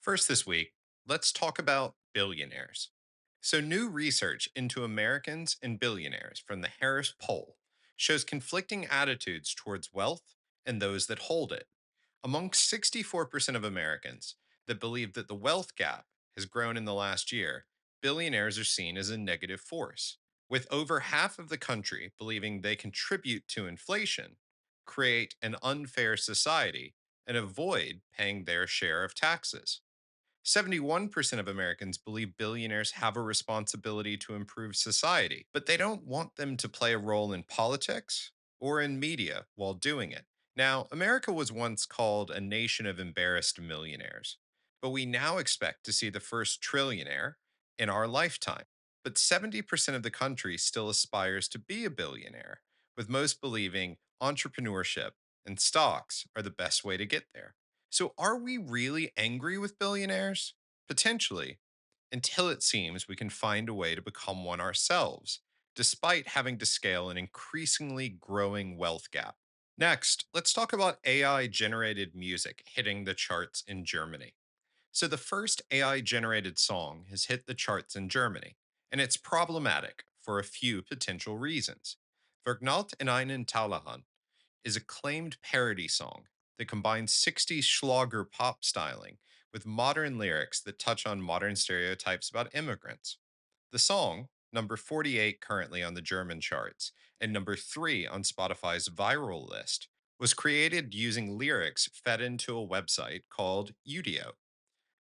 First, this week, let's talk about billionaires. So, new research into Americans and billionaires from the Harris poll shows conflicting attitudes towards wealth and those that hold it. Among 64% of Americans that believe that the wealth gap has grown in the last year, billionaires are seen as a negative force, with over half of the country believing they contribute to inflation, create an unfair society, and avoid paying their share of taxes. 71% of Americans believe billionaires have a responsibility to improve society, but they don't want them to play a role in politics or in media while doing it. Now, America was once called a nation of embarrassed millionaires, but we now expect to see the first trillionaire in our lifetime. But 70% of the country still aspires to be a billionaire, with most believing entrepreneurship and stocks are the best way to get there. So, are we really angry with billionaires? Potentially, until it seems we can find a way to become one ourselves, despite having to scale an increasingly growing wealth gap. Next, let's talk about AI generated music hitting the charts in Germany. So, the first AI generated song has hit the charts in Germany, and it's problematic for a few potential reasons. Vergnalt in einen Talahan is a claimed parody song that combines 60s Schlager pop styling with modern lyrics that touch on modern stereotypes about immigrants. The song, number 48 currently on the German charts and number 3 on Spotify's viral list, was created using lyrics fed into a website called Udio.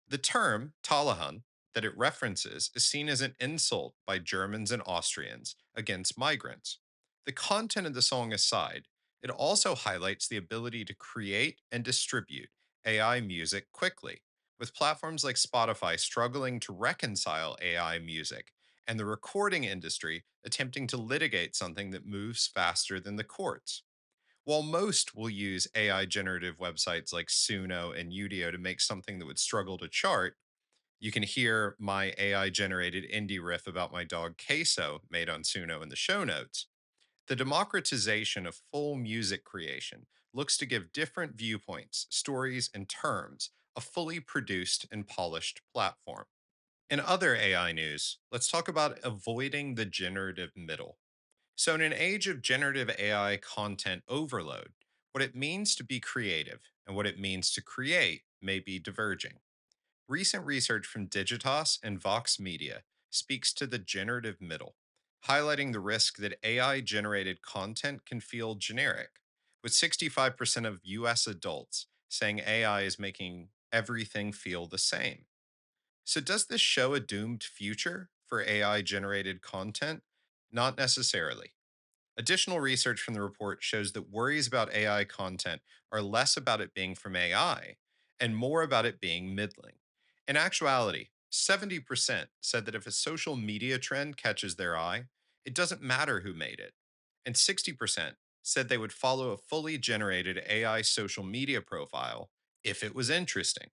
The term Talahan that it references is seen as an insult by Germans and Austrians against migrants. The content of the song aside, it also highlights the ability to create and distribute AI music quickly, with platforms like Spotify struggling to reconcile AI music and the recording industry attempting to litigate something that moves faster than the courts. While most will use AI generative websites like Suno and Udio to make something that would struggle to chart, you can hear my AI generated indie riff about my dog Queso made on Suno in the show notes. The democratization of full music creation looks to give different viewpoints, stories, and terms a fully produced and polished platform. In other AI news, let's talk about avoiding the generative middle. So, in an age of generative AI content overload, what it means to be creative and what it means to create may be diverging. Recent research from Digitas and Vox Media speaks to the generative middle, highlighting the risk that AI generated content can feel generic, with 65% of US adults saying AI is making everything feel the same. So, does this show a doomed future for AI generated content? Not necessarily. Additional research from the report shows that worries about AI content are less about it being from AI and more about it being middling. In actuality, 70% said that if a social media trend catches their eye, it doesn't matter who made it. And 60% said they would follow a fully generated AI social media profile if it was interesting.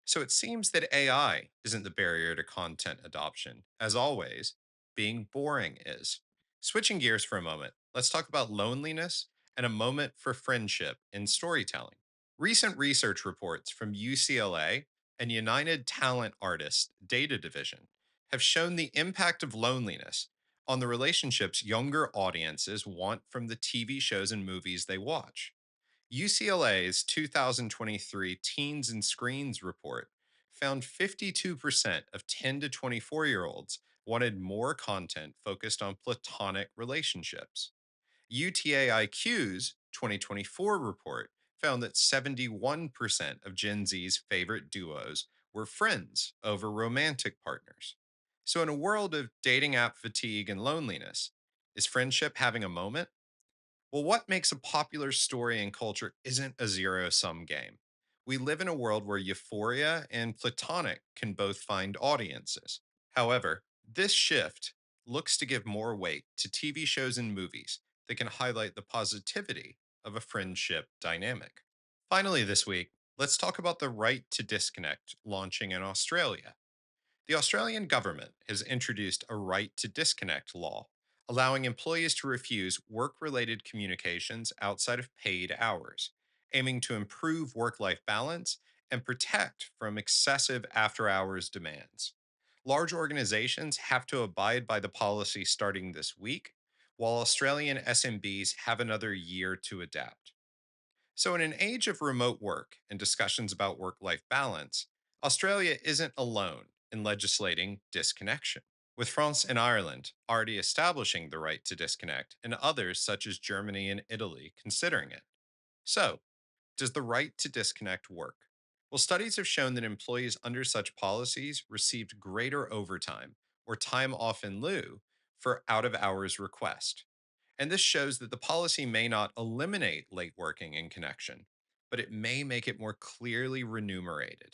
So it seems that AI isn't the barrier to content adoption. As always, being boring is. Switching gears for a moment, let's talk about loneliness and a moment for friendship in storytelling. Recent research reports from UCLA and United Talent Artists Data Division have shown the impact of loneliness on the relationships younger audiences want from the TV shows and movies they watch. UCLA's 2023 Teens and Screens report found 52% of 10 to 24-year-olds wanted more content focused on platonic relationships. UTAIQ's 2024 report found that 71% of Gen Z's favorite duos were friends over romantic partners. So, in a world of dating app fatigue and loneliness, is friendship having a moment? Well, what makes a popular story in culture isn't a zero sum game. We live in a world where euphoria and platonic can both find audiences. However, this shift looks to give more weight to TV shows and movies that can highlight the positivity of a friendship dynamic. Finally, this week, let's talk about the right to disconnect launching in Australia. The Australian government has introduced a right to disconnect law, allowing employees to refuse work related communications outside of paid hours, aiming to improve work life balance and protect from excessive after hours demands. Large organizations have to abide by the policy starting this week, while Australian SMBs have another year to adapt. So, in an age of remote work and discussions about work life balance, Australia isn't alone in legislating disconnection, with France and Ireland already establishing the right to disconnect, and others, such as Germany and Italy, considering it. So, does the right to disconnect work? Well, studies have shown that employees under such policies received greater overtime or time off in lieu for out of hours request. And this shows that the policy may not eliminate late working in connection, but it may make it more clearly remunerated.